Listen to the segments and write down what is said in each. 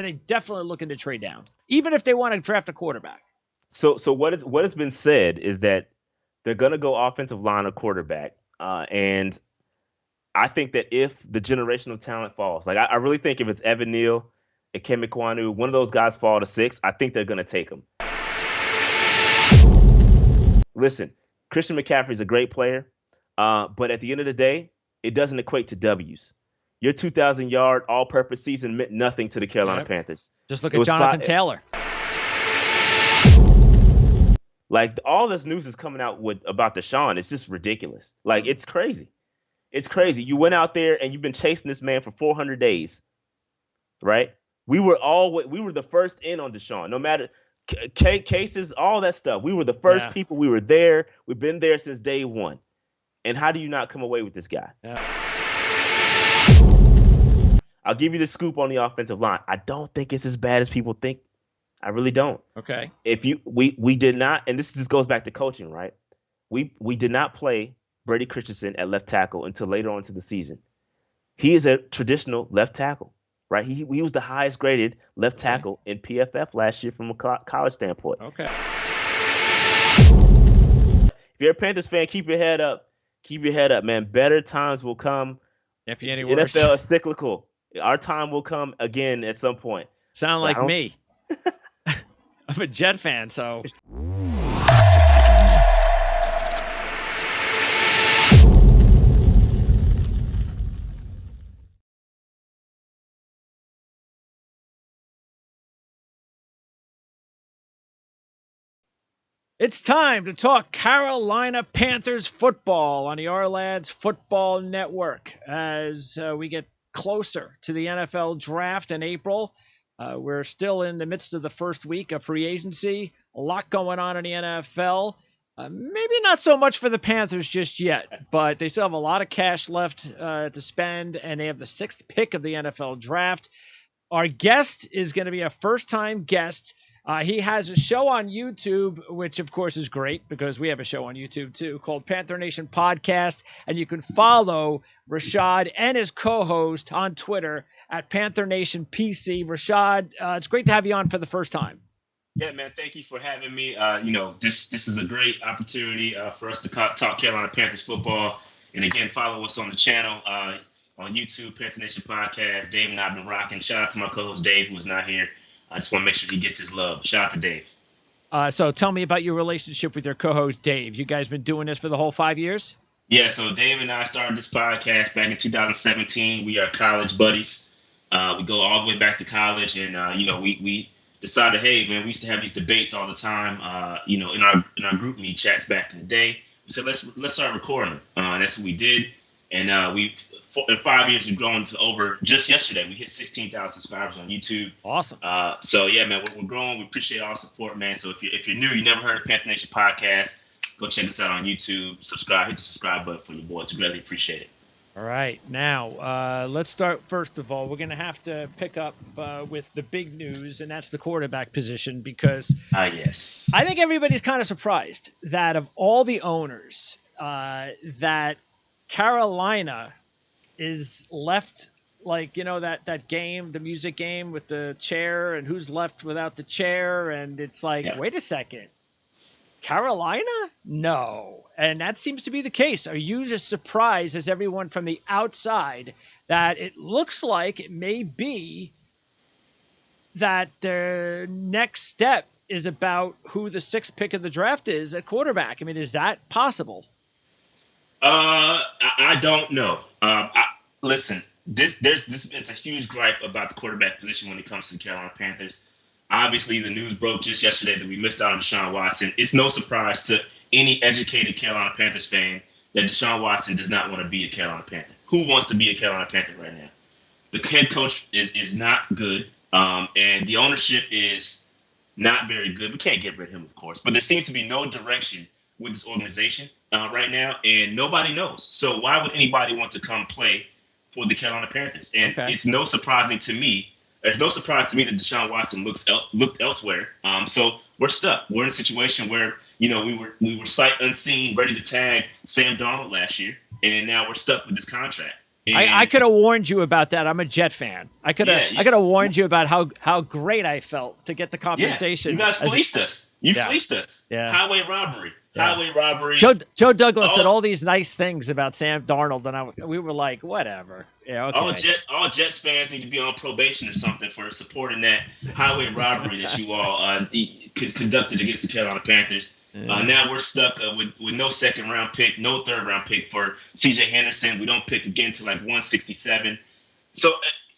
they definitely looking to trade down, even if they want to draft a quarterback. So what has been said is that they're going to go offensive line or quarterback, and I think that if the generational talent falls, like I really think if it's Evan Neal and Ken McQuanu, one of those guys fall to 6, I think they're going to take them. Listen, Christian McCaffrey's a great player, but at the end of the day, it doesn't equate to W's. Your 2,000-yard all-purpose season meant nothing to the Carolina Panthers. Just look at Jonathan Taylor. Like, all this news is coming out about Deshaun. It's just ridiculous. Like, it's crazy. It's crazy. You went out there and you've been chasing this man for 400 days, right? We were the first in on Deshaun. No matter cases, all that stuff. We were the first people. We were there. We've been there since day one. And how do you not come away with this guy? Yeah. I'll give you the scoop on the offensive line. I don't think it's as bad as people think. I really don't. Okay. We did not, and this just goes back to coaching, right? We did not play Brady Christensen at left tackle until later on into the season. He is a traditional left tackle, right? He was the highest graded left tackle in PFF last year from a college standpoint. Okay. If you're a Panthers fan, keep your head up. Keep your head up, man. Better times will come. Can't be any worse. NFL is cyclical. Our time will come again at some point. Sound like me. I'm a Jet fan, so. It's time to talk Carolina Panthers football on the Our-Lads Football Network. As we get closer to the NFL draft in April, we're still in the midst of the first week of free agency. A lot going on in the NFL. Maybe not so much for the Panthers just yet, but they still have a lot of cash left to spend, and they have the 6th pick of the NFL draft. Our guest is going to be a first-time guest. He has a show on YouTube, which of course is great because we have a show on YouTube too called Panther Nation Podcast. And you can follow Rashad and his co-host on Twitter at Panther Nation PC. Rashad, it's great to have you on for the first time. Yeah, man. Thank you for having me. This is a great opportunity for us to talk Carolina Panthers football. And again, follow us on the channel on YouTube, Panther Nation Podcast. Dave and I have been rocking. Shout out to my co-host Dave, who is not here. I just want to make sure he gets his love. Shout out to Dave. So tell me about your relationship with your co-host, Dave. You guys been doing this for the whole 5 years? Yeah, so Dave and I started this podcast back in 2017. We are college buddies. We go all the way back to college. And, we decided, hey, man, we used to have these debates all the time, in our group meet chats back in the day. We said, let's start recording them. That's what we did. And in 5 years, we've grown to over, just yesterday, we hit 16,000 subscribers on YouTube. Awesome. So, yeah, man, we're growing. We appreciate all the support, man. So if you're new, you never heard of Panther Nation Podcast, go check us out on YouTube. Subscribe. Hit the subscribe button for your boys. We really appreciate it. All right. Now, let's start, first of all, we're going to have to pick up with the big news, and that's the quarterback position because yes, I think everybody's kind of surprised that of all the owners that Carolina is left like, that game, the music game with the chair and who's left without the chair. And it's like, Wait a second, Carolina? No. And that seems to be the case. Are you just surprised as everyone from the outside that it looks like it may be that the next step is about who the 6th pick of the draft is at quarterback? I mean, is that possible? I don't know. Listen, this is a huge gripe about the quarterback position when it comes to the Carolina Panthers. Obviously, the news broke just yesterday that we missed out on Deshaun Watson. It's no surprise to any educated Carolina Panthers fan that Deshaun Watson does not want to be a Carolina Panther. Who wants to be a Carolina Panther right now? The head coach is not good, and the ownership is not very good. We can't get rid of him, of course, but there seems to be no direction with this organization right now, and nobody knows. So why would anybody want to come play for the Carolina Panthers? And It's no surprising to me. There's no surprise to me that Deshaun Watson looked elsewhere. So we're stuck. We're in a situation where we were sight unseen, ready to tag Sam Darnold last year, and now we're stuck with this contract. I could have warned you about that. I'm a Jet fan. I could have warned you about how great I felt to get the compensation. You guys fleeced us. You fleeced us. Yeah. Highway robbery. Yeah. Highway robbery. Joe Douglas said all these nice things about Sam Darnold, and we were like, whatever. Yeah, okay. All Jets fans need to be on probation or something for supporting that highway robbery that you all conducted against the Carolina Panthers. Now we're stuck with no second round pick, no third round pick for C.J. Henderson. We don't pick again to like 167. So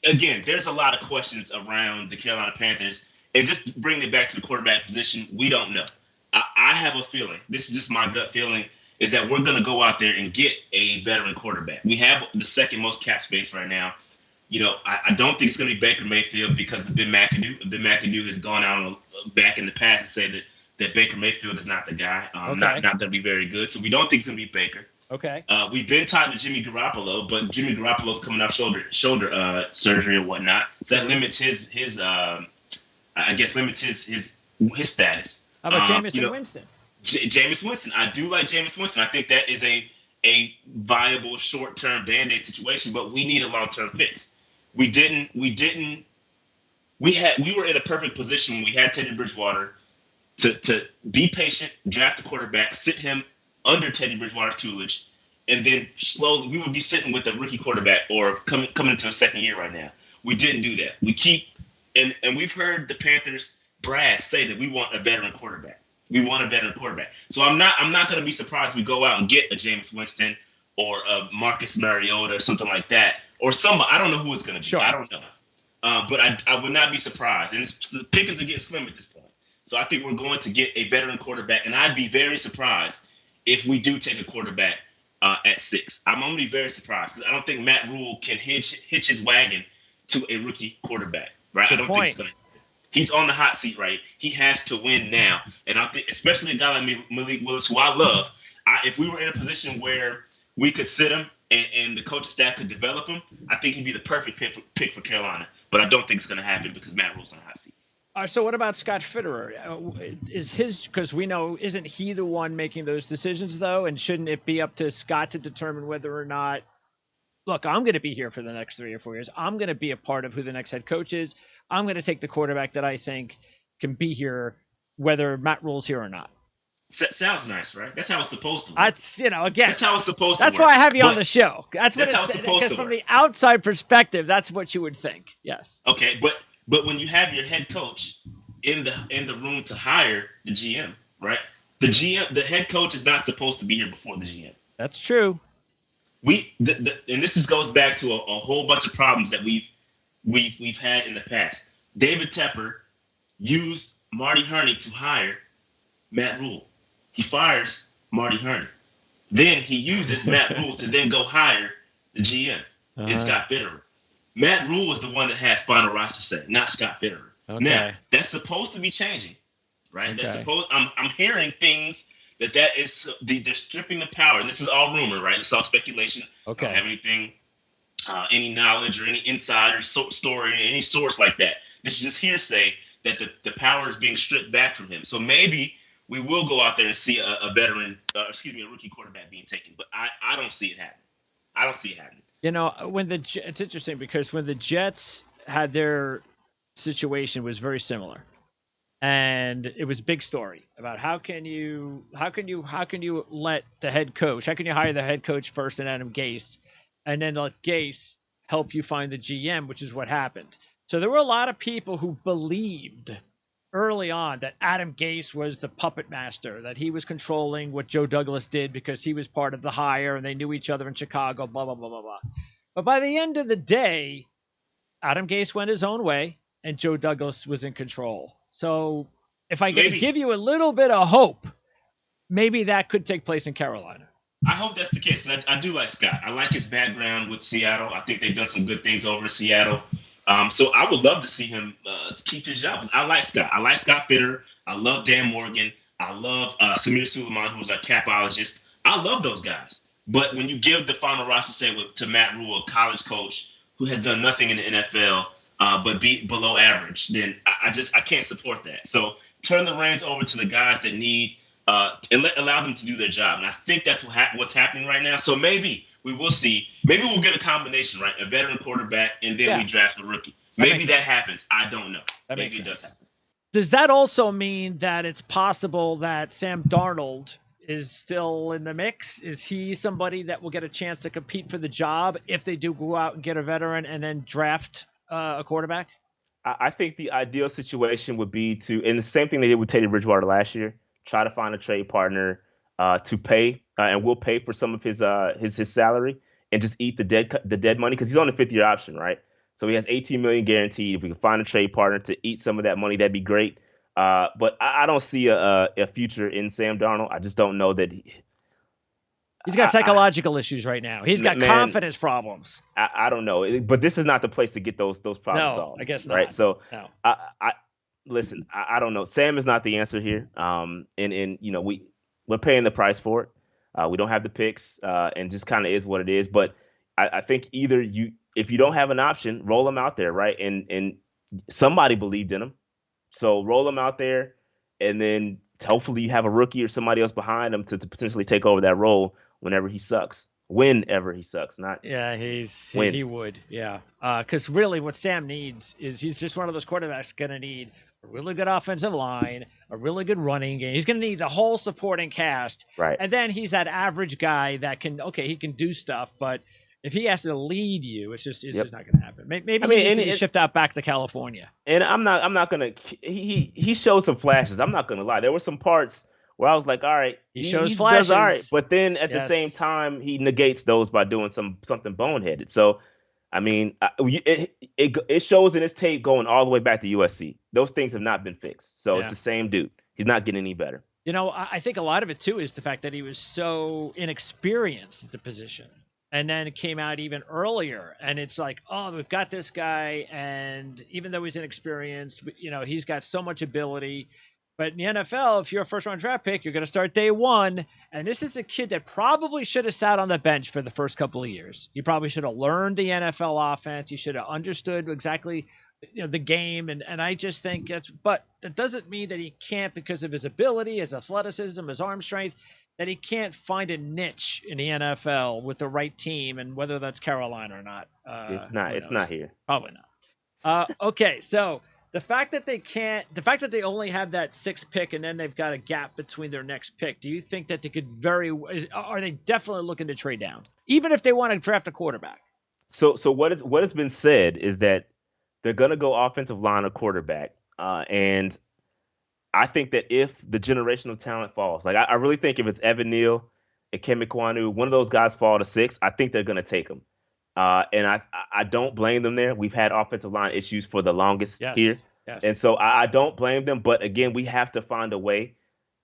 again, there's a lot of questions around the Carolina Panthers. And just bringing it back to the quarterback position, we don't know. I have a feeling, this is just my gut feeling, is that we're going to go out there and get a veteran quarterback. We have the second most cap space right now. You know, I don't think it's going to be Baker Mayfield because of Ben McAdoo. Ben McAdoo has gone out back in the past to say that Baker Mayfield is not the guy, not going to be very good. So we don't think it's going to be Baker. Okay. We've been tied to Jimmy Garoppolo, but Jimmy Garoppolo's coming off shoulder surgery or whatnot. So that limits his status. How about Jameis Winston? Jameis Winston. I do like Jameis Winston. I think that is a viable short-term Band-Aid situation, but we need a long-term fix. We were in a perfect position when we had Teddy Bridgewater to be patient, draft a quarterback, sit him under Teddy Bridgewater's tutelage, and then slowly we would be sitting with a rookie quarterback or coming into a second year right now. We didn't do that. We keep and we've heard the Panthers brass say that we want a veteran quarterback. We want a veteran quarterback. So I'm not going to be surprised if we go out and get a Jameis Winston or a Marcus Mariota or something like that, or I don't know who it's going to be. Sure. I don't know. But I would not be surprised. And the pickings are getting slim at this point. So I think we're going to get a veteran quarterback, and I'd be very surprised if we do take a quarterback at 6. I'm going to be very surprised because I don't think Matt Rule can hitch his wagon to a rookie quarterback. Right? Good I don't point. think it's going to. He's on the hot seat, right? He has to win now. And I think, especially a guy like Malik Willis, who I love, if we were in a position where we could sit him and the coaching staff could develop him, I think he'd be the perfect pick for Carolina. But I don't think it's going to happen because Matt Rule's on the hot seat. So what about Scott Fitterer? Because we know, isn't he the one making those decisions, though? And shouldn't it be up to Scott to determine whether or not, look, I'm going to be here for the next 3 or 4 years. I'm going to be a part of who the next head coach is. I'm going to take the quarterback that I think can be here, whether Matt Rule's here or not. Sounds nice, right? That's how it's supposed to work. That's, again. That's how it's supposed to work. That's why I have you on the show. That's how it's supposed to work. Because from the outside perspective, that's what you would think. Yes. Okay, but when you have your head coach in the room to hire the GM, right? The head coach is not supposed to be here before the GM. That's true. And this goes back to a whole bunch of problems that we've had in the past. David Tepper used Marty Herney to hire Matt Rule. He fires Marty Herney. Then he uses Matt Rule to then go hire the GM and Scott Fitterer. Matt Rule was the one that has final roster say, not Scott Fitterer. Okay. Now, that's supposed to be changing, right? Okay. That's supposed. I'm hearing things that is they're stripping the power. And this is all rumor, right? It's all speculation. Okay. I don't have anything, any knowledge or any insider story, any source like that. This is just hearsay that the power is being stripped back from him. So maybe we will go out there and see a rookie quarterback being taken. But I don't see it happening. I don't see it happening. It's interesting because when the Jets had their situation was very similar. And it was a big story about how can you let the head coach, how can you hire the head coach first and Adam Gase, and then let Gase help you find the GM, which is what happened. So there were a lot of people who believed early on that Adam Gase was the puppet master, that he was controlling what Joe Douglas did because he was part of the hire and they knew each other in Chicago, blah, blah, blah, blah, blah. But by the end of the day, Adam Gase went his own way and Joe Douglas was in control. So if I could give you a little bit of hope, maybe that could take place in Carolina. I hope that's the case. I do like Scott. I like his background with Seattle. I think they've done some good things over in Seattle. So I would love to see him keep his job. I like Scott. I like Scott Fitterer. I love Dan Morgan. I love Samir Suleiman, who's a capologist. I love those guys. But when you give the final roster say to Matt Rule, a college coach who has done nothing in the NFL, but be below average, then I can't support that. So turn the reins over to the guys that need and allow them to do their job. And I think that's what's happening right now. So maybe We will see. Maybe we'll get a combination, right? A veteran quarterback, and then we draft a rookie. Maybe that happens. I don't know. Maybe it does happen. Does that also mean that it's possible that Sam Darnold is still in the mix? Is he somebody that will get a chance to compete for the job if they do go out and get a veteran and then draft a quarterback? I think the ideal situation would be and the same thing they did with Teddy Bridgewater last year, try to find a trade partner to pay, and we'll pay for some of his salary and just eat the dead money because he's on the 5th-year option, right? So he has $18 million guaranteed. If we can find a trade partner to eat some of that money, that'd be great. But I don't see a future in Sam Darnold. I just don't know that he's got psychological issues right now. He's got confidence problems. I don't know, but this is not the place to get those problems solved. I guess not. Right? So listen. I don't know. Sam is not the answer here. And we're paying the price for it. We don't have the picks, and just kind of is what it is. But I think either if you don't have an option, roll him out there, right? And somebody believed in him, so roll him out there, and then hopefully you have a rookie or somebody else behind him to potentially take over that role whenever he sucks. Whenever he sucks, not he would, because really what Sam needs is he's just one of those quarterbacks going to need a really good offensive line, a really good running game. He's going to need the whole supporting cast, right? And then he's that average guy that he can do stuff, but if he has to lead you, it's just not going to happen. Maybe he needs to shift out back to California. And I'm not gonna. He showed some flashes. I'm not gonna lie. There were some parts where I was like, all right, he shows flashes. All right, but then at the same time, he negates those by doing something boneheaded. So, I mean, it shows in his tape going all the way back to USC. Those things have not been fixed. So it's the same dude. He's not getting any better. I think a lot of it too is the fact that he was so inexperienced at the position. And then it came out even earlier, and it's like, oh, we've got this guy, and even though he's inexperienced, he's got so much ability. But in the NFL, if you're a first-round draft pick, you're going to start day one, and this is a kid that probably should have sat on the bench for the first couple of years. He probably should have learned the NFL offense. He should have understood exactly the game, and I just think but that doesn't mean that he can't, because of his ability, his athleticism, his arm strength, that he can't find a niche in the NFL with the right team, and whether that's Carolina or not. It's not here. Probably not. Okay, so the fact that they only have that 6th pick and then they've got a gap between their next pick, do you think that they could are they definitely looking to trade down, even if they want to draft a quarterback? So what has been said is that they're going to go offensive line or quarterback, and I think that if the generational talent falls, like I really think if it's Evan Neal and Kemi Kwanu, one of those guys fall to 6, I think they're going to take them. And I don't blame them there. We've had offensive line issues for the longest here. Yes. And so I don't blame them. But again, we have to find a way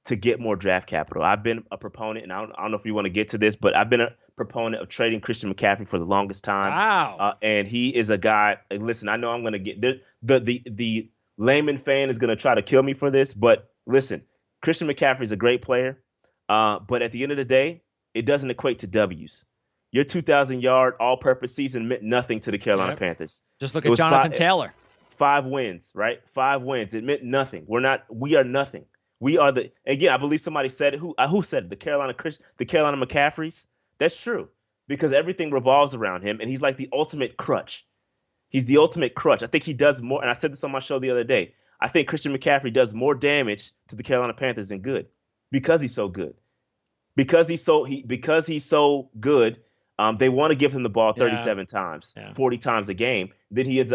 to get more draft capital. I've been a proponent, and I don't know if you want to get to this, but I've been a proponent of trading Christian McCaffrey for the longest time. Wow. And he is a guy, listen, I know I'm going to get the layman fan is going to try to kill me for this, but listen, Christian McCaffrey is a great player, but at the end of the day, it doesn't equate to W's. Your 2,000-yard all-purpose season meant nothing to the Carolina Panthers. Just look at Jonathan Taylor. 5 wins, right? 5 wins. It meant nothing. We are nothing. We are again, I believe somebody said it. Who said it? The Carolina McCaffreys? That's true, because everything revolves around him, and he's like the ultimate crutch. He's the ultimate crutch. I think he does more, and I said this on my show the other day. I think Christian McCaffrey does more damage to the Carolina Panthers than good, because he's so good. Because he's so good, they want to give him the ball 37 times, 40 times a game. Then he ends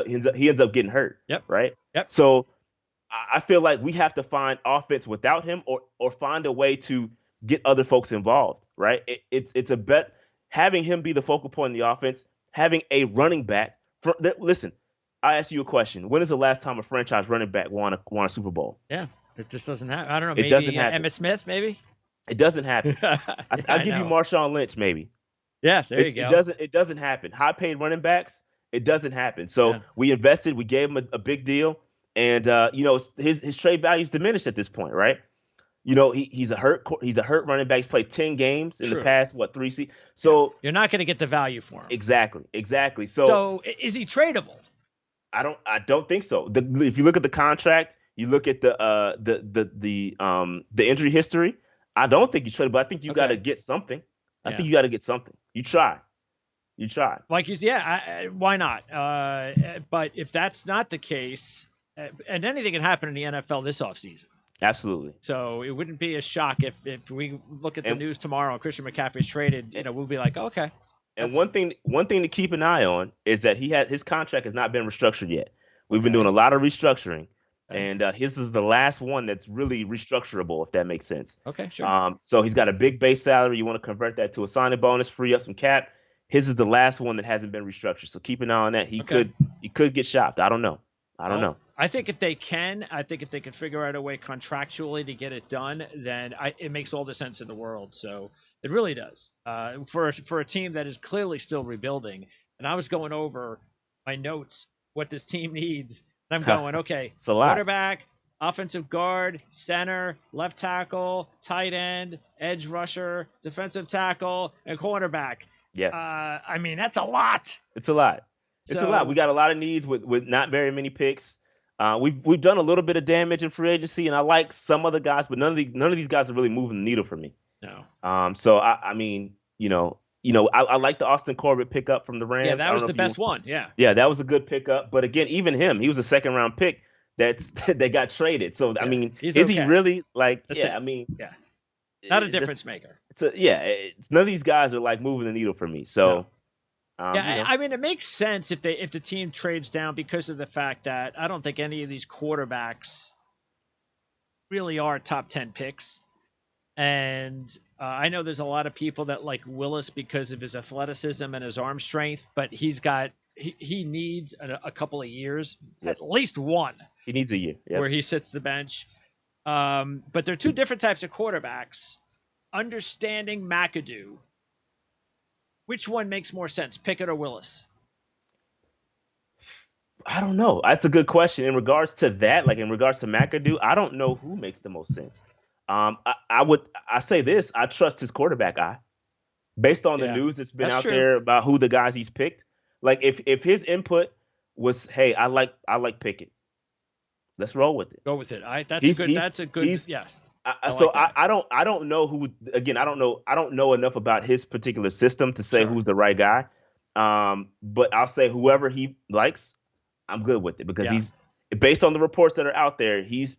up getting hurt. Yep. Right. Yep. So I feel like we have to find offense without him, or find a way to get other folks involved. Right. It's a bet having him be the focal point in the offense, having a running back. Listen, I ask you a question. When is the last time a franchise running back won a Super Bowl? Yeah, it just doesn't happen. I don't know. Maybe it doesn't happen. Emmitt Smith, maybe. It doesn't happen. I'll give you Marshawn Lynch, maybe. Yeah, there you go. It doesn't happen. High-paid running backs, it doesn't happen. So we invested. We gave him a big deal, and his trade value's diminished at this point, right? He's a hurt running back. He's played 10 games in the past 3 seasons. So you're not going to get the value for him. Exactly. So is he tradable? I don't think so. If you look at the contract, you look at the injury history, I don't think you tradable. I think you got to get something. I think you got to get something. You try. You try. Like why not? But if that's not the case, and anything can happen in the NFL this offseason. Absolutely. So it wouldn't be a shock if we look at the news tomorrow and Christian McCaffrey's traded. We'll be like, okay. And one thing to keep an eye on is that his contract has not been restructured yet. We've been doing a lot of restructuring, and his is the last one that's really restructurable, if that makes sense. Okay, sure. So he's got a big base salary. You want to convert that to a signing bonus, free up some cap. His is the last one that hasn't been restructured. So keep an eye on that. He could get shopped. I don't know. I think if they can figure out a way contractually to get it done, then it makes all the sense in the world. So it really does. For a team that is clearly still rebuilding. And I was going over my notes, what this team needs. And I'm going, okay, quarterback, offensive guard, center, left tackle, tight end, edge rusher, defensive tackle, and cornerback. Yeah. I mean, that's a lot. It's a lot. It's a lot. We got a lot of needs with not very many picks. We've done a little bit of damage in free agency, and I like some of the guys, but none of these guys are really moving the needle for me. No. So I mean, I like the Austin Corbett pickup from the Rams. Yeah, that was the best one. Yeah. Yeah, that was a good pickup. But again, even him, he was a second round pick that got traded. So I mean, is he really like? I mean, not a difference maker. It's none of these guys are like moving the needle for me. So. No. I mean, it makes sense if the team trades down because of the fact that I don't think any of these quarterbacks really are top 10 picks. And I know there's a lot of people that like Willis because of his athleticism and his arm strength, but he needs a couple of years, at least one. He needs a year where he sits the bench. But there are two different types of quarterbacks. Understanding McAdoo. Which one makes more sense, Pickett or Willis? I don't know. That's a good question. In regards to that, like in regards to McAdoo, I don't know who makes the most sense. I say this, I trust his quarterback eye. Based on the news that's been out there about who the guys he's picked. Like if his input was, hey, I like Pickett. Let's roll with it. Go with it. That's a good yes. I don't know who. Again, I don't know enough about his particular system to say who's the right guy. But I'll say whoever he likes, I'm good with it because he's based on the reports that are out there. His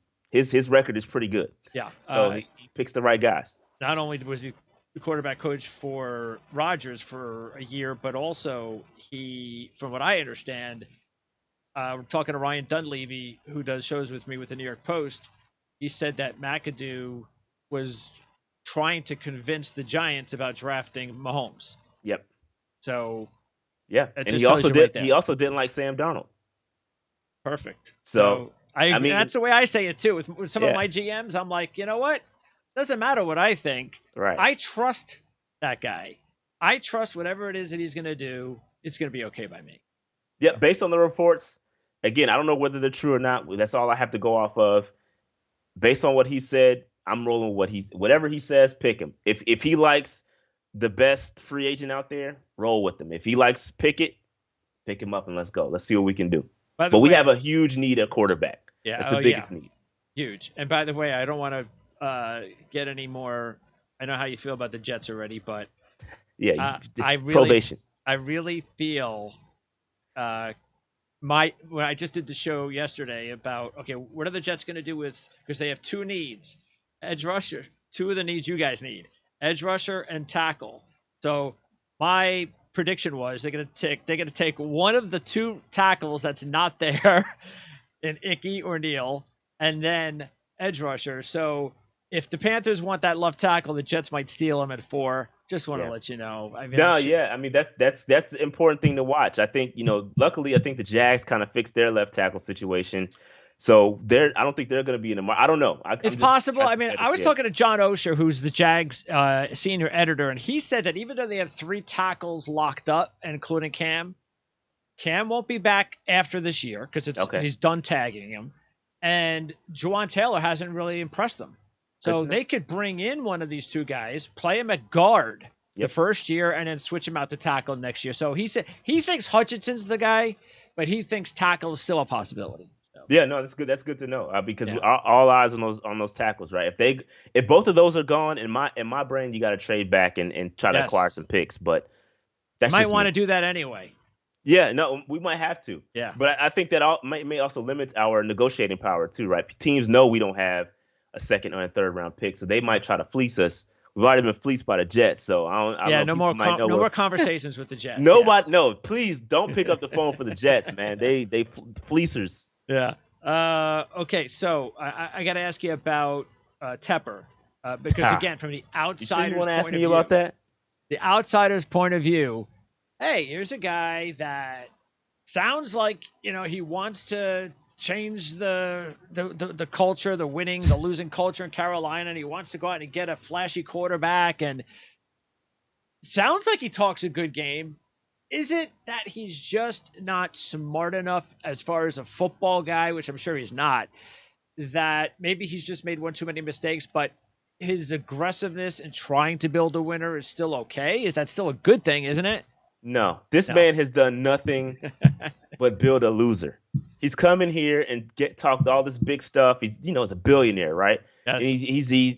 record is pretty good. Yeah. So he picks the right guys. Not only was he the quarterback coach for Rodgers for a year, but also he, from what I understand, we're talking to Ryan Dunleavy, who does shows with me with the New York Post. He said that McAdoo was trying to convince the Giants about drafting Mahomes. Yep. So, and he also didn't like Sam Darnold. Perfect. So I mean, that's the way I say it too. With some of my GMs, I'm like, you know what? Doesn't matter what I think. Right. I trust that guy. I trust whatever it is that he's going to do. It's going to be okay by me. Yeah. Based on the reports, again, I don't know whether they're true or not. That's all I have to go off of. Based on what he said, I'm rolling whatever he says, pick him. If he likes the best free agent out there, roll with him. If he likes Pickett, pick him up and let's go. Let's see what we can do. But we have a huge need at quarterback. Yeah, that's the biggest need. Huge. And by the way, I don't want to get any more. I know how you feel about the Jets already, but probation. I really feel when I just did the show yesterday about, okay, what are the Jets going to do because they have two needs, edge rusher, two of the needs you guys need, edge rusher and tackle. So my prediction was they're going to take one of the two tackles that's not there in Icky or Neal, and then edge rusher. So if the Panthers want that left tackle, the Jets might steal him at 4. Just want to let you know. I mean, I mean that's an important thing to watch. I think luckily I think the Jags kind of fixed their left tackle situation, so I don't think they're going to be in the. I don't know. It's possible. I mean, I was talking to John Osher, who's the Jags senior editor, and he said that even though they have 3 tackles locked up, including Cam won't be back after this year because he's done tagging him, and Juwan Taylor hasn't really impressed them. So they could bring in one of these two guys, play him at guard the first year, and then switch him out to tackle next year. So he said he thinks Hutchinson's the guy, but he thinks tackle is still a possibility. So. Yeah, no, that's good. That's good to know because all eyes on those tackles, right? If both of those are gone, in my brain, you got to trade back and try to acquire some picks. But That's Might just want me. to do that anyway. Yeah, no, we might have to. Yeah. But I think that may also limit our negotiating power too, right? Teams know we don't have a second or a third round pick, so they might try to fleece us. We've already been fleeced by the Jets, so I don't know. No more conversations with the Jets. Nobody, no, please don't pick up the phone for the Jets, man. They fleecers. Yeah. Okay, so I got to ask you about Tepper because again, from the outsider's you want to ask point of me view, about that? The outsider's point of view. Hey, here's a guy that sounds like he wants to change the culture, the winning, the losing culture in Carolina, and he wants to go out and get a flashy quarterback, and sounds like he talks a good game. Is it that he's just not smart enough as far as a football guy, which I'm sure he's not, that maybe he's just made one too many mistakes, but his aggressiveness in trying to build a winner is still okay? Is that still a good thing, isn't it? No, this man has done nothing but build a loser. He's come in here and talked all this big stuff. He's is a billionaire, right? Yes. And he's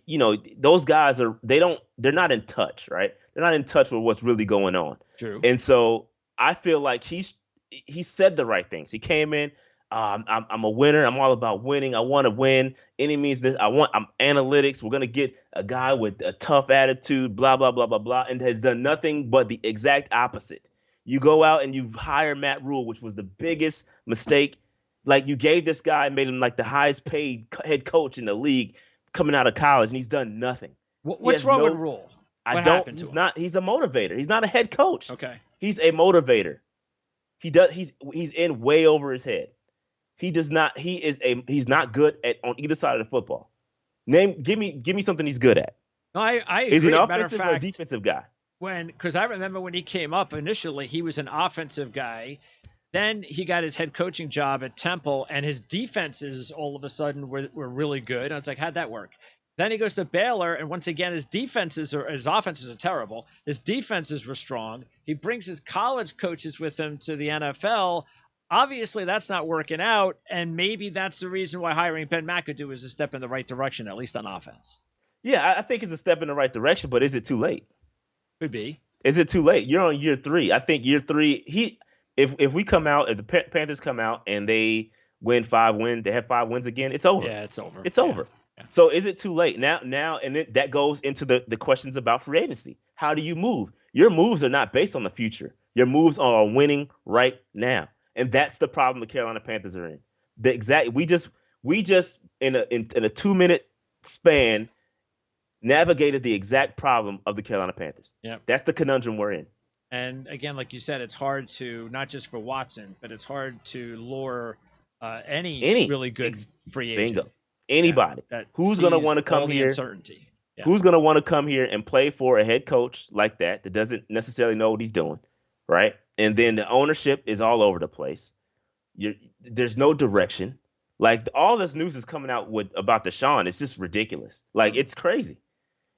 those guys they're not in touch, right? They're not in touch with what's really going on. True. And so I feel like he said the right things. He came in. I'm a winner. I'm all about winning. I want to win. Any means this. I'm analytics. We're gonna get a guy with a tough attitude. Blah blah blah blah blah. And has done nothing but the exact opposite. You go out and you hire Matt Rule, which was the biggest mistake. Like you gave this guy, made him like the highest paid head coach in the league coming out of college, and he's done nothing. What's wrong with Rule? He's a motivator. He's not a head coach. Okay. He's a motivator. He's in way over his head. He's not good on either side of the football. Give me something he's good at. No, I agree. Is he an Matter offensive of or a fact, defensive guy? Because I remember when he came up initially, he was an offensive guy. Then he got his head coaching job at Temple, and his defenses all of a sudden were really good. And I was like, how'd that work? Then he goes to Baylor, and once again, his offenses are terrible. His defenses were strong. He brings his college coaches with him to the NFL. Obviously, that's not working out, and maybe that's the reason why hiring Ben McAdoo is a step in the right direction, at least on offense. Yeah, I think it's a step in the right direction, but is it too late? Could be. Is it too late? You're on year 3. I think year 3, if we come out, if the Panthers come out and they win 5 wins, they have 5 wins again, it's over. Yeah, it's over. It's over. Yeah. So is it too late? Now, and that goes into the questions about free agency. How do you move? Your moves are not based on the future. Your moves are on winning right now. And that's the problem the Carolina Panthers are in. We just in a 2-minute span navigated the exact problem of the Carolina Panthers. Yeah. That's the conundrum we're in. And again, like you said, it's hard to, not just for Watson, but it's hard to lure any really good free agent. Bingo. Anybody. Who's going to want to come here? Uncertainty. Yeah. Who's going to want to come here and play for a head coach like that doesn't necessarily know what he's doing, right? And then the ownership is all over the place. There's no direction. Like all this news is coming out about Deshaun. It's just ridiculous. Like it's crazy.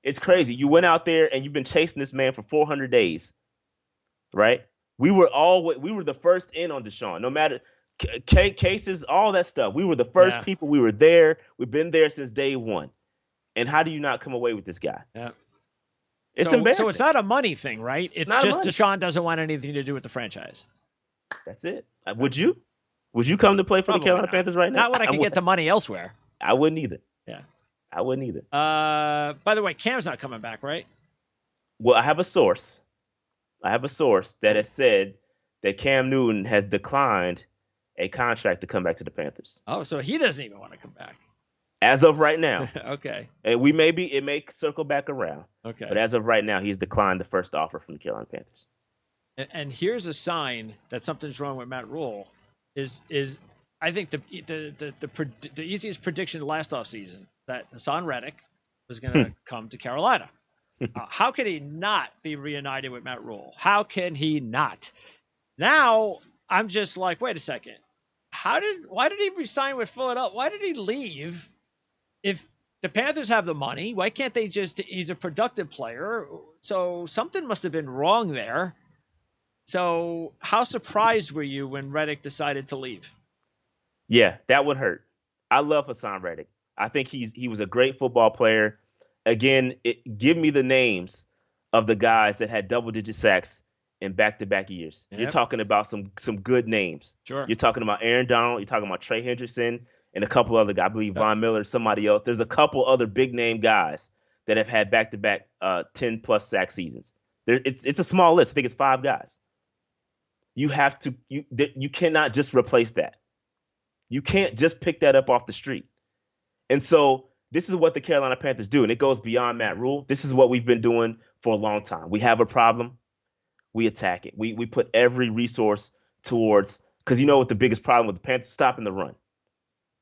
It's crazy. You went out there and you've been chasing this man for 400 days, right? We were the first in on Deshaun. No matter cases, all that stuff. We were the first people. We were there. We've been there since day one. And how do you not come away with this guy? Yeah. It's embarrassing. So it's not a money thing, right? It's just Deshaun doesn't want anything to do with the franchise. That's it. Would you? Would you come to play for the Carolina Panthers right now? Not when I can get the money elsewhere. I wouldn't either. Yeah. I wouldn't either. By the way, Cam's not coming back, right? Well, I have a source that has said that Cam Newton has declined a contract to come back to the Panthers. Oh, so he doesn't even want to come back. As of right now. Okay. And it may circle back around. Okay. But as of right now, he's declined the first offer from the Carolina Panthers. And here's a sign that something's wrong with Matt Rule. Is I think the easiest prediction last offseason that Hassan Reddick was going to come to Carolina. How could he not be reunited with Matt Rule? How can he not? Now I'm just like, wait a second. Why did he resign with Philadelphia? Why did he leave? If the Panthers have the money, why can't they he's a productive player. So something must have been wrong there. So how surprised were you when Reddick decided to leave? Yeah, that would hurt. I love Hassan Reddick. I think he was a great football player. Again, give me the names of the guys that had double-digit sacks in back-to-back years. Yep. You're talking about some good names. Sure. You're talking about Aaron Donald. You're talking about Trey Hendrickson and a couple other guys. I believe Von Miller, somebody else. There's a couple other big-name guys that have had back-to-back 10-plus sack seasons. It's a small list. I think it's 5 guys. You have to you cannot just replace that. You can't just pick that up off the street. And so this is what the Carolina Panthers do, and it goes beyond Matt Rule. This is what we've been doing for a long time. We have a problem. We attack it. We put every resource towards, because you know what the biggest problem with the Panthers? Stopping the run,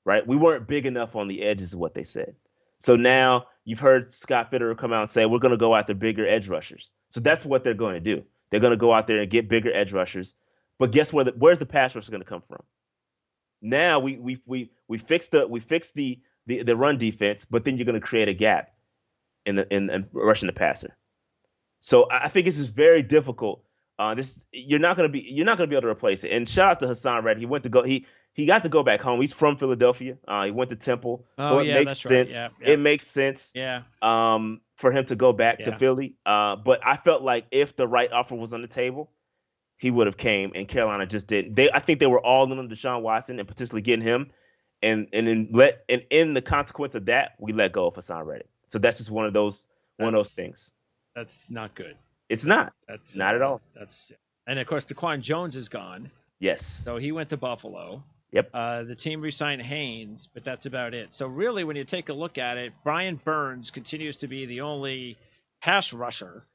right? We weren't big enough on the edges is what they said. So now you've heard Scott Fitterer come out and say, we're going to go after bigger edge rushers. So that's what they're going to do. They're going to go out there and get bigger edge rushers. But guess where's the pass rush going to come from? Now we fixed the run defense, but then you're going to create a gap in rushing the passer. So I think this is very difficult. You're not going to be able to replace it. And shout out to Hassan Reddick. He got to go back home. He's from Philadelphia. He went to Temple, so it makes sense. Right. Yeah. It makes sense. Yeah. For him to go back to Philly. But I felt like if the right offer was on the table, he would have came, and Carolina just didn't. I think they were all in on Deshaun Watson and potentially getting him, and in the consequence of that, we let go of Hassan Reddick. So that's just one of those things. That's not good. It's not. That's not at all. And of course, Daquan Jones is gone. Yes. So he went to Buffalo. Yep. The team re-signed Haynes, but that's about it. So really, when you take a look at it, Brian Burns continues to be the only pass rusher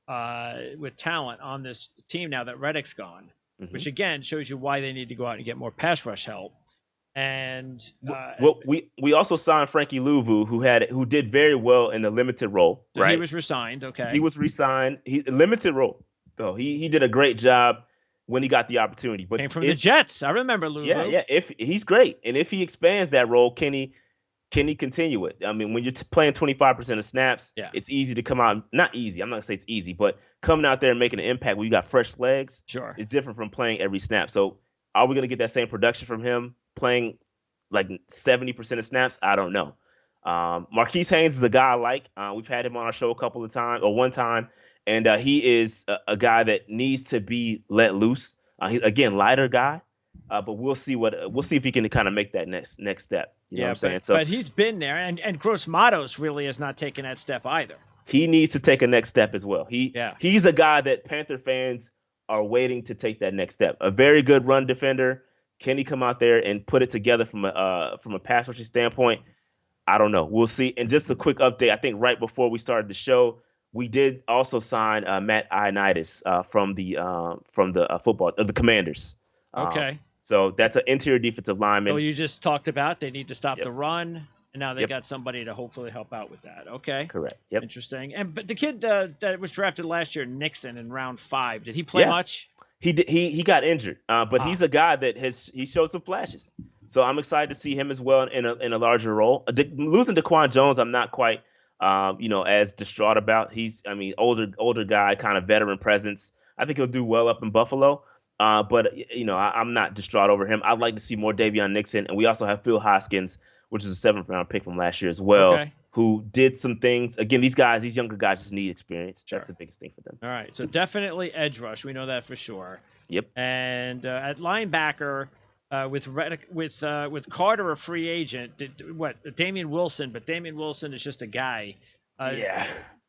with talent on this team now that Reddick's gone, which again shows you why they need to go out and get more pass rush help. And we also signed Frankie Louvu, who did very well in the limited role. So right, he was resigned. Okay, he was re-signed. Limited role though. He did a great job when he got the opportunity. But came from the Jets. I remember Louvu. Yeah. If he's great, and if he expands that role, can he continue it? I mean, when you're playing 25% of snaps, it's easy to come out. Not easy. I'm not gonna say it's easy, but coming out there and making an impact when you got fresh legs, sure, is different from playing every snap. So are we gonna get that same production from him playing like 70% of snaps? I don't know. Marquise Haynes is a guy I like. We've had him on our show a couple of times, or one time, and he is a guy that needs to be let loose. He's again lighter guy, but we'll see if he can kind of make that next step. You know what I'm saying? But he's been there, and Gross Matos really has not taken that step either. He needs to take a next step as well. He's a guy that Panther fans are waiting to take that next step. A very good run defender. Can he come out there and put it together from a pass rushing standpoint? I don't know. We'll see. And just a quick update. I think right before we started the show, we did also sign Matt Ioannidis from the Commanders. Okay. So that's an interior defensive lineman. So you just talked about they need to stop the run, and now they got somebody to hopefully help out with that. Okay. Correct. Yep. Interesting. But the kid that was drafted last year, Nixon, in round 5, did he play much? He got injured, but he's a guy that he showed some flashes. So I'm excited to see him as well in a larger role. Losing Daquan Jones, I'm not quite as distraught about. He's older guy, kind of veteran presence. I think he'll do well up in Buffalo. But I'm not distraught over him. I'd like to see more Davion Nixon, and we also have Phil Hoskins, which is a 7th round pick from last year as well, who did some things. Again, these younger guys just need experience. Sure. That's the biggest thing for them. All right, so definitely edge rush. We know that for sure. Yep. And at linebacker, with Carter a free agent, Damian Wilson, but Damian Wilson is just a guy.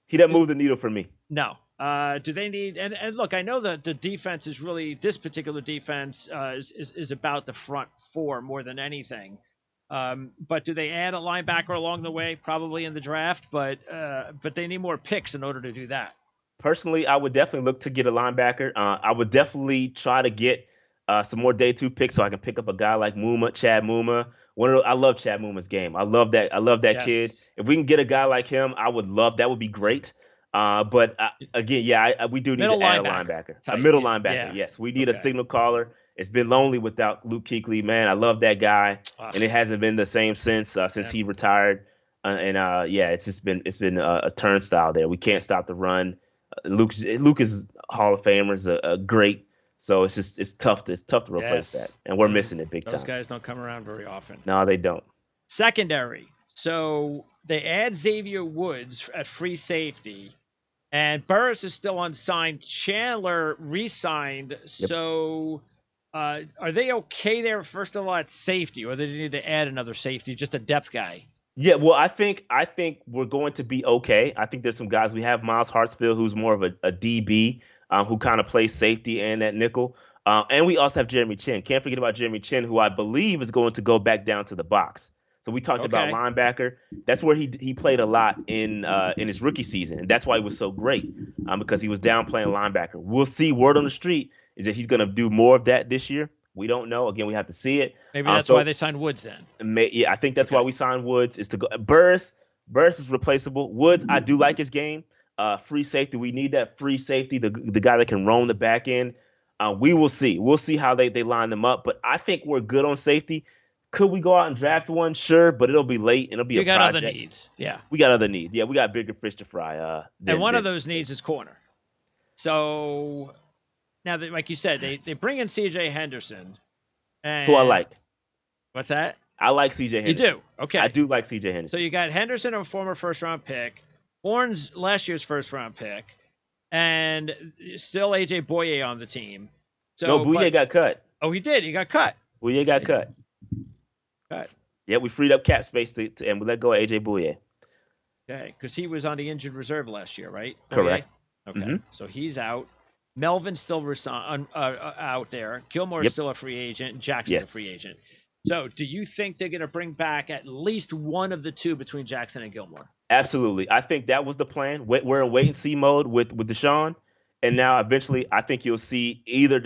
He doesn't move the needle for me. No. Do they need and look, I know that the defense is really, this particular defense is about the front 4 more than anything. But do they add a linebacker along the way? Probably in the draft, but they need more picks in order to do that. Personally, I would definitely look to get a linebacker. I would definitely try to get some more day 2 picks so I can pick up a guy like Chad Muma. I love Chad Muma's game. I love that kid. If we can get a guy like him, I would love. That would be great. But again, we do need to add a linebacker, a middle linebacker. Yeah. Yes, we need a signal caller. It's been lonely without Luke Kuechly, man. I love that guy, and it hasn't been the same since he retired. It's been a turnstile there. We can't stop the run. Luke is Hall of Famers, a great. So it's tough to replace that, and we're missing it big time. Those guys don't come around very often. No, they don't. Secondary. So they add Xavier Woods at free safety. And Burris is still unsigned. Chandler re-signed. Yep. So are they okay there, first of all, at safety, or do they need to add another safety, just a depth guy? Yeah, well, I think we're going to be okay. I think there's some guys. We have Miles Hartsfield, who's more of a DB, who kind of plays safety and that nickel. And we also have Jeremy Chin. Can't forget about Jeremy Chin, who I believe is going to go back down to the box. So we talked about linebacker. That's where he played a lot in his rookie season, and that's why he was so great, because he was down playing linebacker. We'll see. Word on the street is that he's going to do more of that this year. We don't know. Again, we have to see it. Maybe that's why they signed Woods then. Yeah, I think that's why we signed Woods, is to go. Burris is replaceable. Woods, I do like his game. Free safety. We need that free safety, the guy that can roam the back end. We will see. We'll see how they line them up. But I think we're good on safety. Could we go out and draft one? Sure, but it'll be late. It'll be a project. We got other needs. Yeah. We got other needs. Yeah, we got bigger fish to fry. And one of those needs is corner. So now, like you said, they bring in C.J. Henderson. Who I like. What's that? I like C.J. Henderson. You do? Okay. I do like C.J. Henderson. So you got Henderson, a former first-round pick, Horns, last year's first-round pick, and still A.J. Boye on the team. So, no, Boye got cut. Oh, he did? He got cut? Boye got cut. Yeah, we freed up cap space and we let go of A.J. Boye. Okay, because he was on the injured reserve last year, right? Correct. Okay, So he's out. Melvin's still out there. Gilmore's still a free agent. Jackson's a free agent. So do you think they're going to bring back at least one of the two between Jackson and Gilmore? Absolutely. I think that was the plan. We're in wait-and-see mode with Deshaun. And now eventually I think you'll see either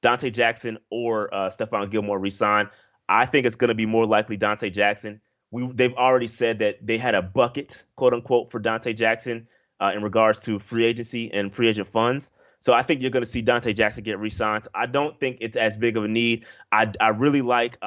Dante Jackson or Stephon Gilmore resign. I think it's going to be more likely Dante Jackson. They've already said that they had a bucket, quote unquote, for Dante Jackson in regards to free agency and free agent funds. So I think you're going to see Dante Jackson get re-signed. I don't think it's as big of a need. I really like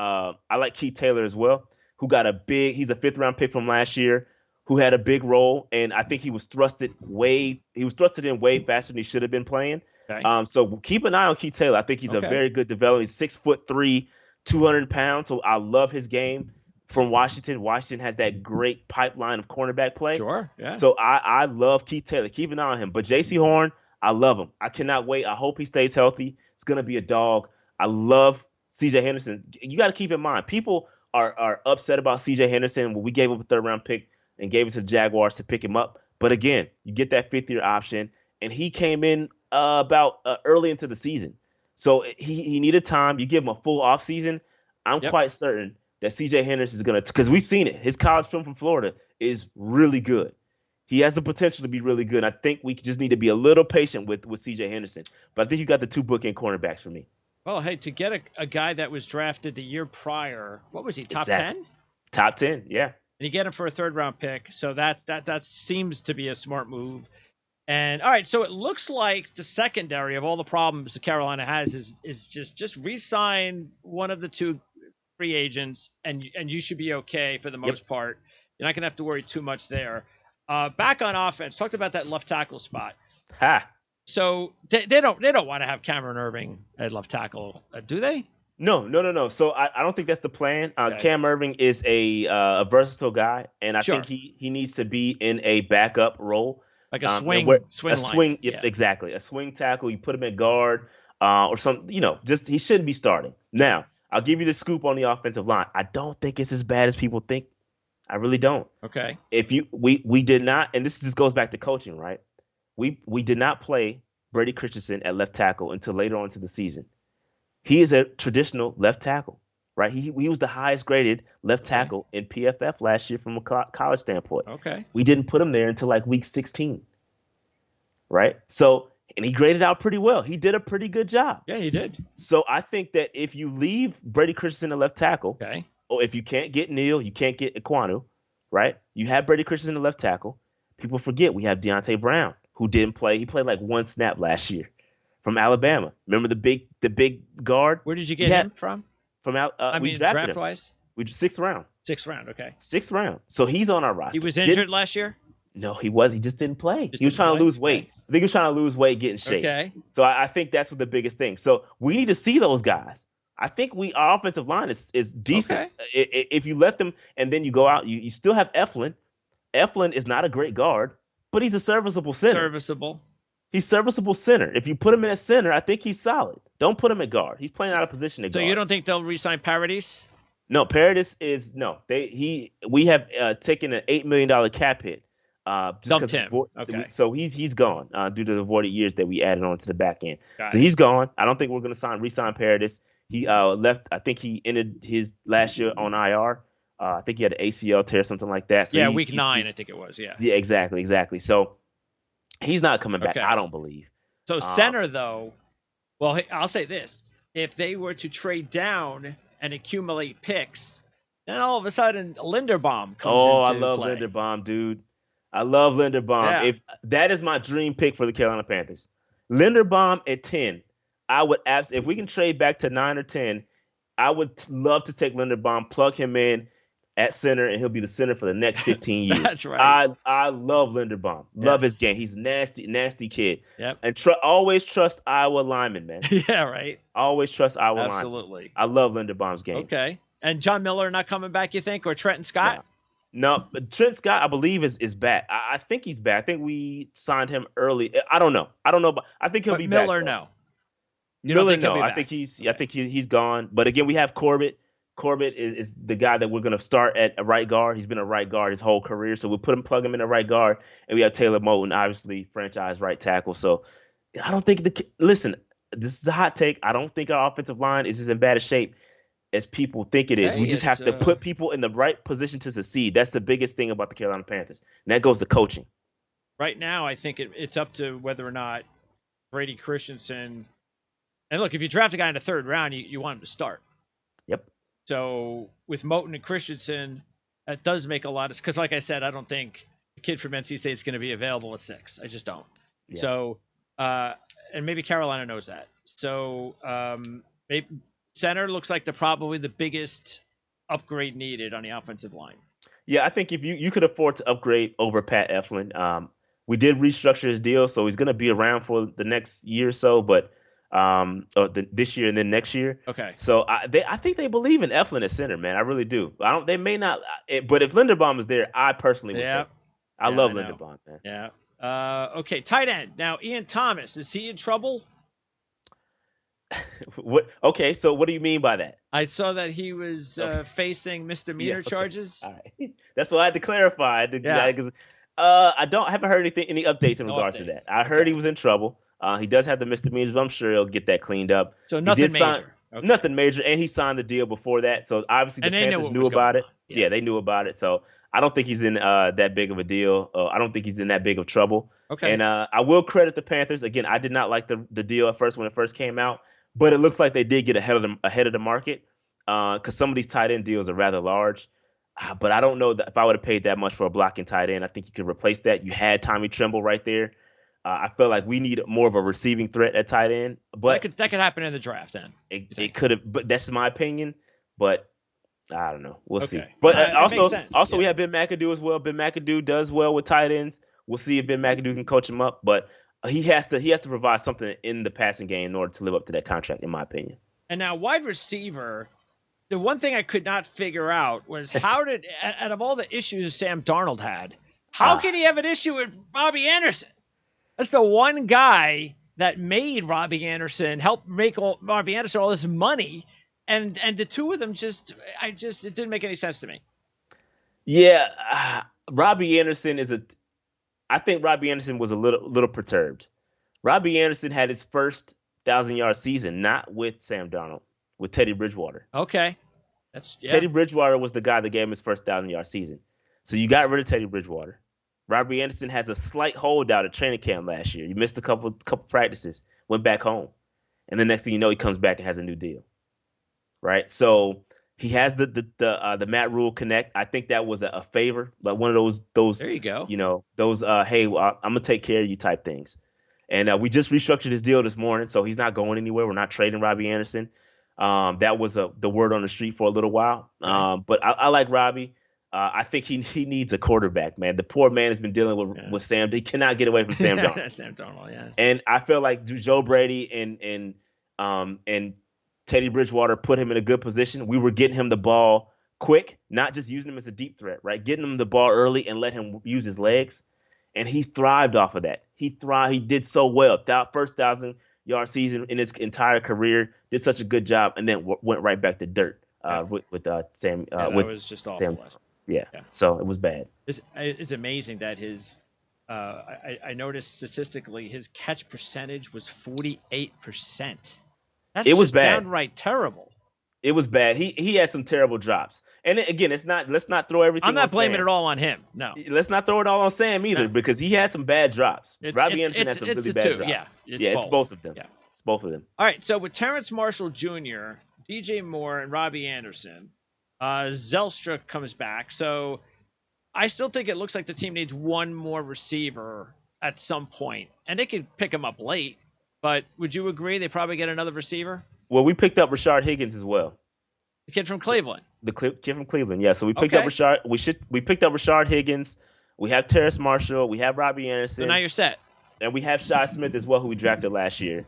Keith Taylor as well, who got he's a 5th round pick from last year, who had a big role, and I think he was thrusted in way faster than he should have been playing. Okay. So keep an eye on Keith Taylor. I think he's a very good development. He's 6'3", 200 pounds. So I love his game from Washington. Washington has that great pipeline of cornerback play. Sure, yeah. So I love Keith Taylor. Keep an eye on him. But J.C. Horn, I love him. I cannot wait. I hope he stays healthy. It's going to be a dog. I love C.J. Henderson. You got to keep in mind, people are upset about C.J. Henderson when we gave him a 3rd round pick and gave it to the Jaguars to pick him up. But again, you get that 5th-year option, and he came in about early into the season. So he needed time. You give him a full offseason. I'm quite certain that C.J. Henderson is going to, because we've seen it. His college film from Florida is really good. He has the potential to be really good. I think we just need to be a little patient with C.J. Henderson. But I think you got the 2 bookend cornerbacks for me. Well, hey, to get a guy that was drafted the year prior, what was he, top 10? Top 10, yeah. And you get him for a 3rd round pick. So that seems to be a smart move. And all right, so it looks like the secondary of all the problems that Carolina has is just re-sign one of the 2 free agents, and you should be okay for the most part. You're not going to have to worry too much there. Back on offense, talked about that left tackle spot. So they don't want to have Cameron Irving at left tackle, do they? No. So I don't think that's the plan. Cam Irving is a versatile guy, and I think he needs to be in a backup role. Like a swing line. Exactly. A swing tackle. You put him at guard or something, just he shouldn't be starting. Now, I'll give you the scoop on the offensive line. I don't think it's as bad as people think. I really don't. Okay. We did not, and this just goes back to coaching, right? We did not play Brady Christensen at left tackle until later on into the season. He is a traditional left tackle, right? He was the highest graded left tackle in PFF last year from a college standpoint. Okay. We didn't put him there until like week 16, right? So, and he graded out pretty well. He did a pretty good job. Yeah, he did. So I think that if you leave Brady Christensen at left tackle, or if you can't get Neal, you can't get Ekwonu, right? You have Brady Christensen at left tackle. People forget we have Deontay Brown, who didn't play. He played like 1 snap last year from Alabama. Remember the big guard? Where did you get him from? From we drafted draft him. Wise? We 6th round. 6th round, okay. 6th round. So he's on our roster. He was injured last year? No, he was. He just didn't play. He was trying to lose weight. I think he was trying to lose weight, get in shape. Okay. So I think that's what the biggest thing. So we need to see those guys. I think our offensive line is decent. Okay. If you let them, and then you go out, you still have Eflin. Eflin is not a great guard. but he's a serviceable center. Serviceable. He's serviceable center. If you put him in a center, I think he's solid. Don't put him at guard. He's playing out of position at guard. So you don't think they'll re-sign Paradis? No, Paradis is no. We have taken an $8 million cap hit. Dumped him. Okay. So he's gone due to the voided years that we added on to the back end. Got so it. he's gone. I don't think we're going to re-sign Paradis. He left. I think he ended his last year on IR. I think he had an ACL tear, something like that. So yeah, week 9, I think it was. Yeah. Yeah, exactly. So he's not coming back. Okay. I don't believe. So center though, well, I'll say this: if they were to trade down and accumulate picks, then all of a sudden Linderbaum comes into I love play. Linderbaum, dude. I love Linderbaum. Yeah. If that is my dream pick for the Carolina Panthers, Linderbaum at 10, I would if we can trade back to 9 or 10, I would love to take Linderbaum, plug him in at center, and he'll be the center for the next 15 years. That's right. I love Linderbaum. Love his game. He's nasty kid. Yep. And always trust Iowa linemen, man. Yeah, right. Always trust Iowa linemen. Absolutely. I love Linderbaum's game. Okay. And John Miller not coming back, you think, or Trenton Scott? No, but Trent Scott, I believe, is back. I think he's back. I think we signed him early. I don't know, but I think he'll be back. Miller, no. Miller, no. I think he's gone. But again, we have Corbett. Corbett is the guy that we're going to start at a right guard. He's been a right guard his whole career, so we'll plug him in a right guard. And we have Taylor Moton, obviously franchise right tackle. So I don't think listen. This is a hot take. I don't think our offensive line is as in bad a shape as people think it is. Hey, we just have to put people in the right position to succeed. That's the biggest thing about the Carolina Panthers. And that goes to coaching. Right now, I think it's up to whether or not Brady Christensen. And look, if you draft a guy in the 3rd round, you want him to start. Yep. So with Moton and Christensen, that does make a lot of, because like I said, I don't think the kid from NC State is going to be available at 6. I just don't. Yeah. So, and maybe Carolina knows that. So, maybe center looks like probably the biggest upgrade needed on the offensive line. Yeah, I think if you could afford to upgrade over Pat Eflin, we did restructure his deal, so he's going to be around for the next year or so, but this year and then next year. Okay. So I think they believe in Eflin as center, man. I really do. They may not, but if Linderbaum is there, I personally would take. I love Linderbaum, man. Yeah. Okay. Tight end now. Ian Thomas, is he in trouble? What? Okay, so what do you mean by that? I saw that he was facing misdemeanor charges. All right. That's what I had to clarify. Because I haven't heard any updates in regards to that. I heard he was in trouble. He does have the misdemeanors, but I'm sure he'll get that cleaned up. So nothing major. Nothing major, and he signed the deal before that. So obviously the Panthers knew about it. Yeah, they knew about it. So I don't think he's in that big of a deal. I don't think he's in that big of trouble. Okay. And I will credit the Panthers. Again, I did not like the deal at first when it first came out. But it looks like they did get ahead of the market because some of these tight end deals are rather large. But I don't know that if I would have paid that much for a blocking tight end, I think you could replace that. You had Tommy Tremble right there. I feel like we need more of a receiving threat at tight end. But that could happen in the draft then. It could have, but that's my opinion. But I don't know. We'll see. Okay. But also we have Ben McAdoo as well. Ben McAdoo does well with tight ends. We'll see if Ben McAdoo can coach him up. But he has to provide something in the passing game in order to live up to that contract, in my opinion. And now wide receiver, the one thing I could not figure out was how did, out of all the issues Sam Darnold had, how can he have an issue with Robbie Anderson? That's the one guy that made Robbie Anderson, helped make Robbie Anderson all this money. And the two of them it didn't make any sense to me. Yeah, Robbie Anderson I think Robbie Anderson was a little perturbed. Robbie Anderson had his first 1,000-yard season, not with Sam Darnold, with Teddy Bridgewater. Okay. Teddy Bridgewater was the guy that gave him his first 1,000-yard season. So you got rid of Teddy Bridgewater. Robbie Anderson has a slight holdout at training camp last year. He missed a couple practices, went back home. And the next thing you know, he comes back and has a new deal. Right? So he has the Matt Rule connect. I think that was a favor, like one of those. There you go. Those hey, I'm gonna take care of you type things. And we just restructured his deal this morning, so he's not going anywhere. We're not trading Robbie Anderson. That was the word on the street for a little while. But I like Robbie. I think he needs a quarterback, man. The poor man has been dealing with Sam. He cannot get away from Sam Darnold. Sam Darnold, yeah. And I feel like Joe Brady and Teddy Bridgewater put him in a good position. We were getting him the ball quick, not just using him as a deep threat, right? Getting him the ball early and let him use his legs. and he thrived off of that. He thrived. He did so well. That first 1,000-yard season in his entire career, did such a good job, and then went right back to dirt with Sam. That was just awful. Sam, yeah. So it was bad. It's amazing that his. I noticed statistically his catch percentage was 48%. It was bad. Downright terrible. It was bad. He had some terrible drops. And again, let's not throw everything. I'm not blaming it all on him. No. Let's not throw it all on Sam either, because he had some bad drops. Robbie Anderson had some really bad drops. Yeah, it's both of them. Yeah. It's both of them. All right. So with Terrence Marshall Jr., DJ Moore, and Robbie Anderson, Zylstra comes back. So I still think it looks like the team needs one more receiver at some point, and they could pick him up late. But would you agree they probably get another receiver? Well, we picked up Rashad Higgins as well. The kid from Cleveland. The kid from Cleveland, yeah. So we picked up Rashad. We picked up Rashad Higgins. We have Terrace Marshall. We have Robbie Anderson. So now you're set. And we have Shi Smith as well, who we drafted last year.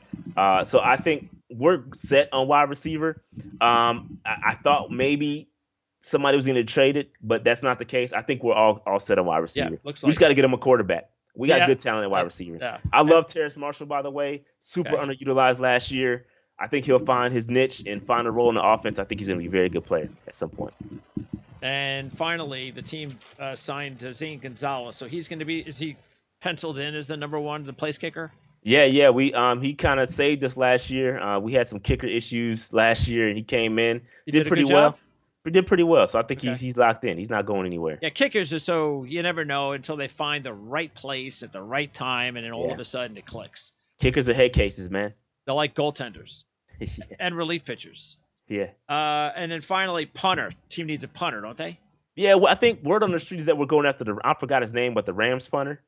So I think we're set on wide receiver. I thought maybe somebody was going to trade it, but that's not the case. I think we're all set on wide receiver. We just got to get him a quarterback. We got good talent at wide receiver. Yeah. I love Terrace Marshall, by the way. Super underutilized last year. I think he'll find his niche and find a role in the offense. I think he's going to be a very good player at some point. And finally, the team signed Zane Gonzalez. So he's going to be – is he penciled in as the number one, the place kicker? Yeah. We he kind of saved us last year. We had some kicker issues last year, and he came in. Did pretty well. Did pretty well. So I think he's locked in. He's not going anywhere. Yeah, kickers are so – you never know until they find the right place at the right time, and then all of a sudden it clicks. Kickers are head cases, man. They're like goaltenders. And relief pitchers. Yeah. And then finally, punter. Team needs a punter, don't they? Yeah, well, I think word on the street is that we're going after I forgot his name, but the Rams punter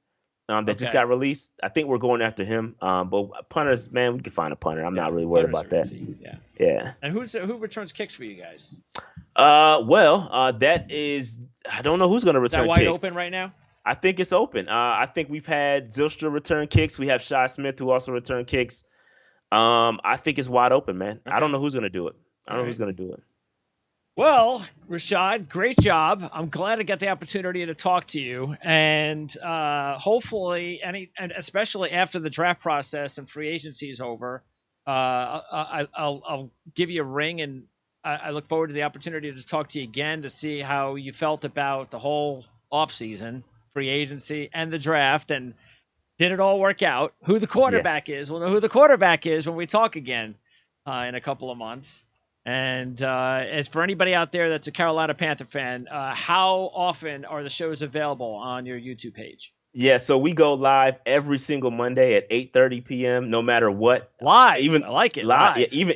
that just got released. I think we're going after him. But punters, man, we can find a punter. I'm not really worried about that. Easy. Yeah. And who returns kicks for you guys? That is, I don't know who's going to return kicks. Is that wide open right now? I think it's open. I think we've had Zylstra return kicks. We have Shi Smith, who also returned kicks. I think it's wide open, man. Okay. I don't know who's going to do it. Well, Rashad, great job. I'm glad I got the opportunity to talk to you, and hopefully, and especially after the draft process and free agency is over, I'll give you a ring, and I look forward to the opportunity to talk to you again to see how you felt about the whole offseason, free agency, and the draft, and did it all work out? Who the quarterback is? We'll know who the quarterback is when we talk again in a couple of months. And as for anybody out there that's a Carolina Panther fan, how often are the shows available on your YouTube page? Yeah, so we go live every single Monday at 8:30 p.m. No matter what. Live, I like it. Live. Yeah,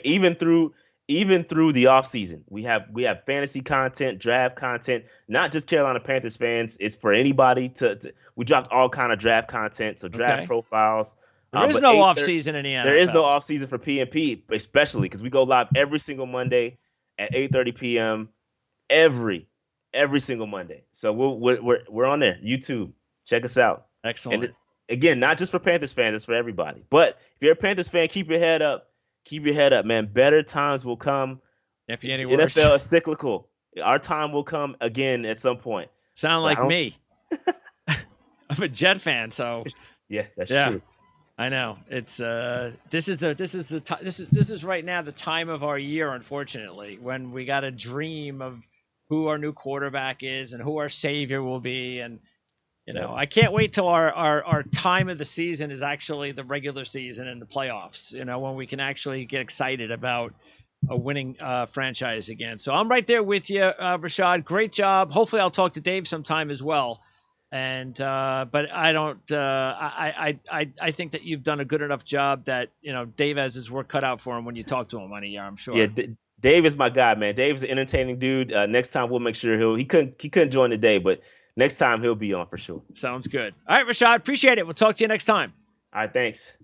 even through the off season, we have fantasy content, draft content. Not just Carolina Panthers fans. It's for anybody to we dropped all kind of draft content, so draft profiles. There is no off season in the NFL. There is no off season for PNP, especially because we go live every single Monday at 8:30 p.m. every single Monday. So we're on there. YouTube, check us out. Excellent. And again, not just for Panthers fans, it's for everybody. But if you're a Panthers fan, keep your head up. Keep your head up, man. Better times will come. Can't be any worse. NFL is cyclical. Our time will come again at some point. Sound like me. I'm a Jet fan, so yeah, that's true. I know. It's this is right now the time of our year, unfortunately, when we got a dream of who our new quarterback is and who our savior will be, and I can't wait till our time of the season is actually the regular season and the playoffs. When we can actually get excited about a winning franchise again. So I'm right there with you, Rashad. Great job. Hopefully, I'll talk to Dave sometime as well. And but I don't. I think that you've done a good enough job that Dave has his work cut out for him when you talk to him on a year. I'm sure. Yeah, Dave is my guy, man. Dave's an entertaining dude. Next time we'll make sure he couldn't join today, but next time he'll be on for sure. Sounds good. All right, Rashad, appreciate it. We'll talk to you next time. All right, thanks.